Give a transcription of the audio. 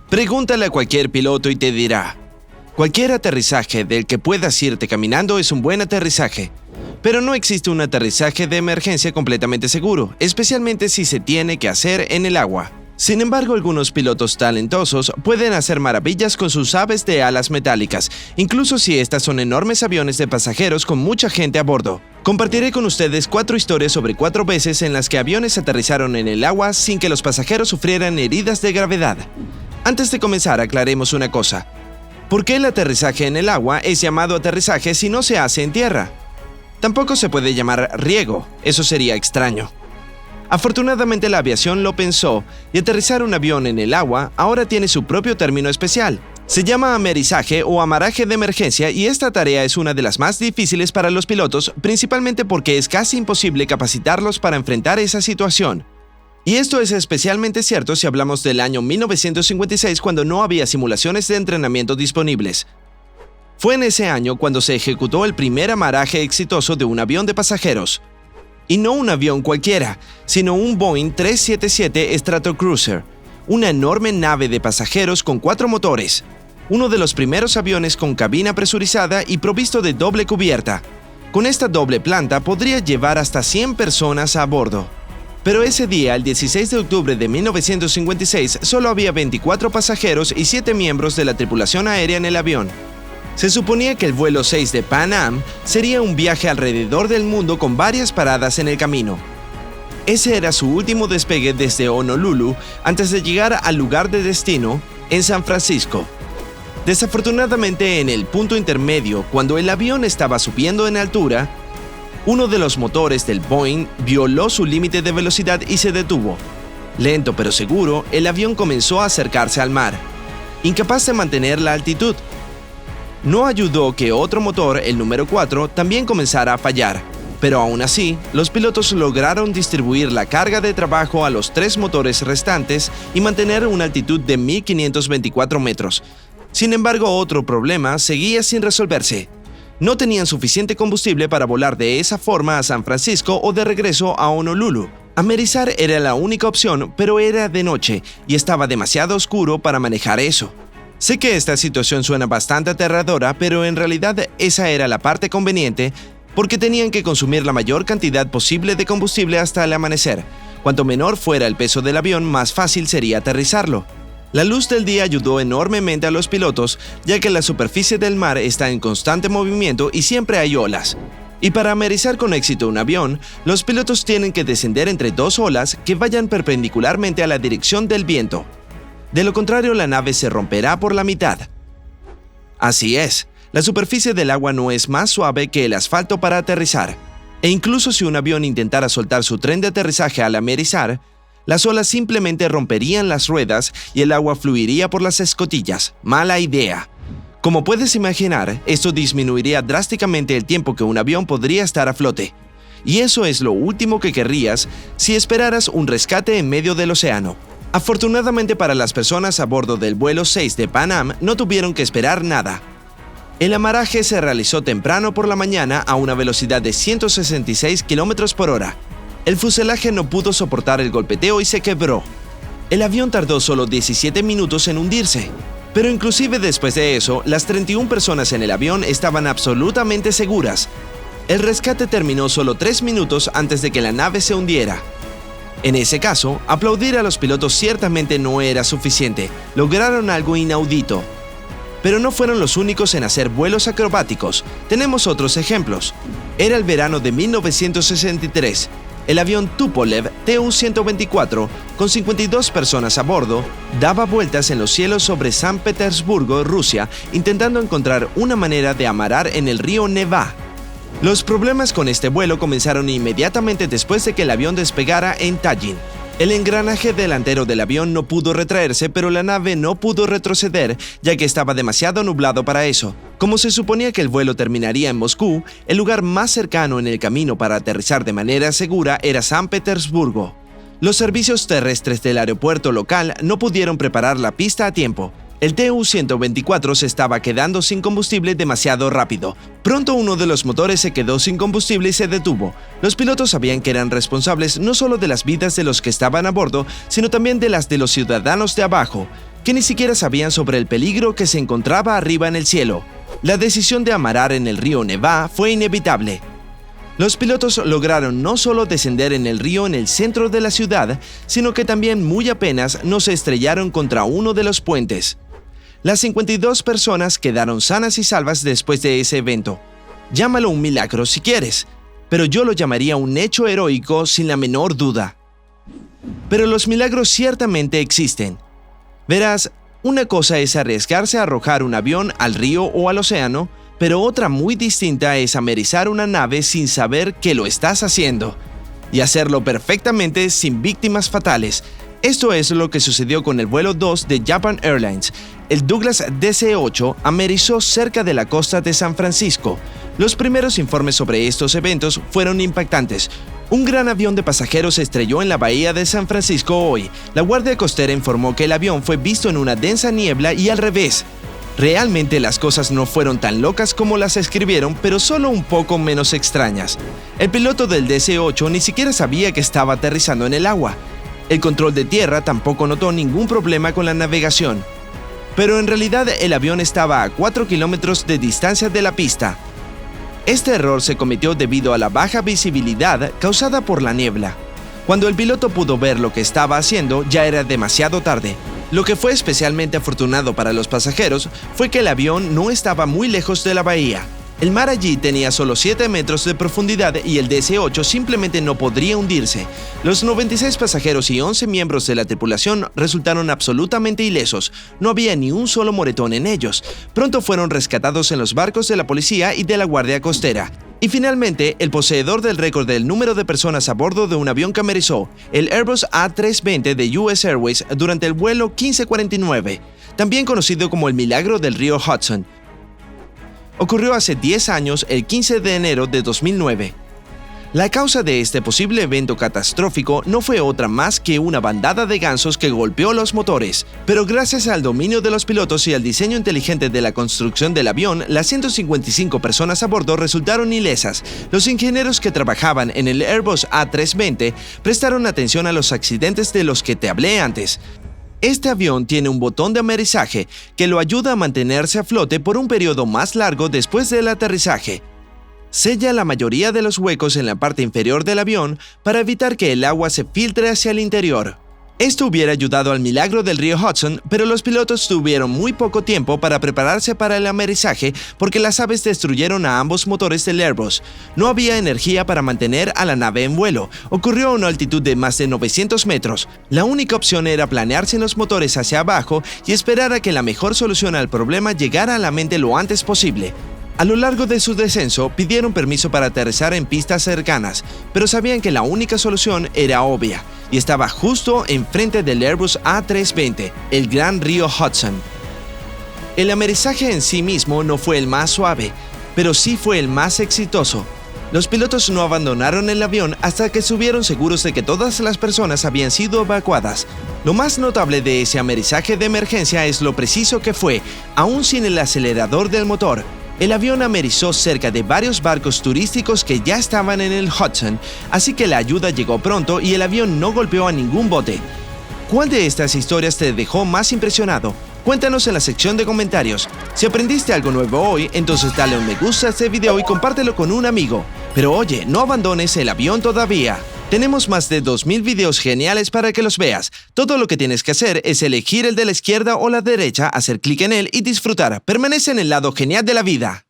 Pregúntale a cualquier piloto y te dirá: cualquier aterrizaje del que puedas irte caminando es un buen aterrizaje. Pero no existe un aterrizaje de emergencia completamente seguro, especialmente si se tiene que hacer en el agua. Sin embargo, algunos pilotos talentosos pueden hacer maravillas con sus aves de alas metálicas, incluso si estas son enormes aviones de pasajeros con mucha gente a bordo. Compartiré con ustedes 4 historias sobre 4 veces en las que aviones aterrizaron en el agua sin que los pasajeros sufrieran heridas de gravedad. Antes de comenzar, aclaremos una cosa. ¿Por qué el aterrizaje en el agua es llamado aterrizaje si no se hace en tierra? Tampoco se puede llamar riego, eso sería extraño. Afortunadamente la aviación lo pensó y aterrizar un avión en el agua ahora tiene su propio término especial. Se llama amerizaje o amaraje de emergencia y esta tarea es una de las más difíciles para los pilotos, principalmente porque es casi imposible capacitarlos para enfrentar esa situación. Y esto es especialmente cierto si hablamos del año 1956, cuando no había simulaciones de entrenamiento disponibles. Fue en ese año cuando se ejecutó el primer amaraje exitoso de un avión de pasajeros. Y no un avión cualquiera, sino un Boeing 377 Stratocruiser, una enorme nave de pasajeros con 4 motores, uno de los primeros aviones con cabina presurizada y provisto de doble cubierta. Con esta doble planta podría llevar hasta 100 personas a bordo. Pero ese día, el 16 de octubre de 1956, solo había 24 pasajeros y 7 miembros de la tripulación aérea en el avión. Se suponía que el vuelo 6 de Pan Am sería un viaje alrededor del mundo con varias paradas en el camino. Ese era su último despegue desde Honolulu antes de llegar al lugar de destino, en San Francisco. Desafortunadamente, en el punto intermedio, cuando el avión estaba subiendo en altura, uno de los motores del Boeing violó su límite de velocidad y se detuvo. Lento pero seguro, el avión comenzó a acercarse al mar, incapaz de mantener la altitud. No ayudó que otro motor, el número 4, también comenzara a fallar, pero aún así, los pilotos lograron distribuir la carga de trabajo a los 3 motores restantes y mantener una altitud de 1524 metros. Sin embargo, otro problema seguía sin resolverse. No tenían suficiente combustible para volar de esa forma a San Francisco o de regreso a Honolulu. Amerizar era la única opción, pero era de noche y estaba demasiado oscuro para manejar eso. Sé que esta situación suena bastante aterradora, pero en realidad esa era la parte conveniente porque tenían que consumir la mayor cantidad posible de combustible hasta el amanecer. Cuanto menor fuera el peso del avión, más fácil sería aterrizarlo. La luz del día ayudó enormemente a los pilotos, ya que la superficie del mar está en constante movimiento y siempre hay olas. Y para amerizar con éxito un avión, los pilotos tienen que descender entre 2 olas que vayan perpendicularmente a la dirección del viento. De lo contrario, la nave se romperá por la mitad. Así es, la superficie del agua no es más suave que el asfalto para aterrizar. E incluso si un avión intentara soltar su tren de aterrizaje al amerizar, las olas simplemente romperían las ruedas y el agua fluiría por las escotillas. Mala idea. Como puedes imaginar, esto disminuiría drásticamente el tiempo que un avión podría estar a flote. Y eso es lo último que querrías si esperaras un rescate en medio del océano. Afortunadamente para las personas a bordo del vuelo 6 de Pan Am, no tuvieron que esperar nada. El amaraje se realizó temprano por la mañana a una velocidad de 166 km por hora. El fuselaje no pudo soportar el golpeteo y se quebró. El avión tardó solo 17 minutos en hundirse, pero inclusive después de eso, las 31 personas en el avión estaban absolutamente seguras. El rescate terminó solo 3 minutos antes de que la nave se hundiera. En ese caso, aplaudir a los pilotos ciertamente no era suficiente. Lograron algo inaudito. Pero no fueron los únicos en hacer vuelos acrobáticos. Tenemos otros ejemplos. Era el verano de 1963. El avión Tupolev Tu-124, con 52 personas a bordo, daba vueltas en los cielos sobre San Petersburgo, Rusia, intentando encontrar una manera de amarar en el río Neva. Los problemas con este vuelo comenzaron inmediatamente después de que el avión despegara en Tallin. El engranaje delantero del avión no pudo retraerse, pero la nave no pudo retroceder, ya que estaba demasiado nublado para eso. Como se suponía que el vuelo terminaría en Moscú, el lugar más cercano en el camino para aterrizar de manera segura era San Petersburgo. Los servicios terrestres del aeropuerto local no pudieron preparar la pista a tiempo. El Tu-124 se estaba quedando sin combustible demasiado rápido. Pronto uno de los motores se quedó sin combustible y se detuvo. Los pilotos sabían que eran responsables no solo de las vidas de los que estaban a bordo, sino también de las de los ciudadanos de abajo, que ni siquiera sabían sobre el peligro que se encontraba arriba en el cielo. La decisión de amarar en el río Nevá fue inevitable. Los pilotos lograron no solo descender en el río en el centro de la ciudad, sino que también muy apenas no se estrellaron contra uno de los puentes. Las 52 personas quedaron sanas y salvas después de ese evento. Llámalo un milagro si quieres, pero yo lo llamaría un hecho heroico sin la menor duda. Pero los milagros ciertamente existen. Verás, una cosa es arriesgarse a arrojar un avión al río o al océano, pero otra muy distinta es amerizar una nave sin saber que lo estás haciendo, y hacerlo perfectamente sin víctimas fatales. Esto es lo que sucedió con el vuelo 2 de Japan Airlines. El Douglas DC-8 amerizó cerca de la costa de San Francisco. Los primeros informes sobre estos eventos fueron impactantes. Un gran avión de pasajeros se estrelló en la bahía de San Francisco hoy. La Guardia Costera informó que el avión fue visto en una densa niebla y al revés. Realmente las cosas no fueron tan locas como las escribieron, pero solo un poco menos extrañas. El piloto del DC-8 ni siquiera sabía que estaba aterrizando en el agua. El control de tierra tampoco notó ningún problema con la navegación. Pero en realidad el avión estaba a 4 kilómetros de distancia de la pista. Este error se cometió debido a la baja visibilidad causada por la niebla. Cuando el piloto pudo ver lo que estaba haciendo, ya era demasiado tarde. Lo que fue especialmente afortunado para los pasajeros fue que el avión no estaba muy lejos de la bahía. El mar allí tenía solo 7 metros de profundidad y el DC-8 simplemente no podría hundirse. Los 96 pasajeros y 11 miembros de la tripulación resultaron absolutamente ilesos. No había ni un solo moretón en ellos. Pronto fueron rescatados en los barcos de la policía y de la Guardia Costera. Y finalmente, el poseedor del récord del número de personas a bordo de un avión que amerizó, el Airbus A320 de US Airways durante el vuelo 1549, también conocido como el milagro del río Hudson, ocurrió hace 10 años, el 15 de enero de 2009. La causa de este posible evento catastrófico no fue otra más que una bandada de gansos que golpeó los motores, pero gracias al dominio de los pilotos y al diseño inteligente de la construcción del avión, las 155 personas a bordo resultaron ilesas. Los ingenieros que trabajaban en el Airbus A320 prestaron atención a los accidentes de los que te hablé antes. Este avión tiene un botón de amerizaje que lo ayuda a mantenerse a flote por un periodo más largo después del aterrizaje. Sella la mayoría de los huecos en la parte inferior del avión para evitar que el agua se filtre hacia el interior. Esto hubiera ayudado al milagro del río Hudson, pero los pilotos tuvieron muy poco tiempo para prepararse para el amerizaje porque las aves destruyeron a ambos motores del Airbus. No había energía para mantener a la nave en vuelo. Ocurrió a una altitud de más de 900 metros. La única opción era planearse en los motores hacia abajo y esperar a que la mejor solución al problema llegara a la mente lo antes posible. A lo largo de su descenso, pidieron permiso para aterrizar en pistas cercanas, pero sabían que la única solución era obvia, y estaba justo enfrente del Airbus A320, el gran río Hudson. El amerizaje en sí mismo no fue el más suave, pero sí fue el más exitoso. Los pilotos no abandonaron el avión hasta que estuvieron seguros de que todas las personas habían sido evacuadas. Lo más notable de ese amerizaje de emergencia es lo preciso que fue, aún sin el acelerador del motor. El avión amerizó cerca de varios barcos turísticos que ya estaban en el Hudson, así que la ayuda llegó pronto y el avión no golpeó a ningún bote. ¿Cuál de estas historias te dejó más impresionado? Cuéntanos en la sección de comentarios. Si aprendiste algo nuevo hoy, entonces dale un me gusta a este video y compártelo con un amigo. Pero oye, no abandones el avión todavía. Tenemos más de 2000 videos geniales para que los veas. Todo lo que tienes que hacer es elegir el de la izquierda o la derecha, hacer clic en él y disfrutar. Permanece en el lado genial de la vida.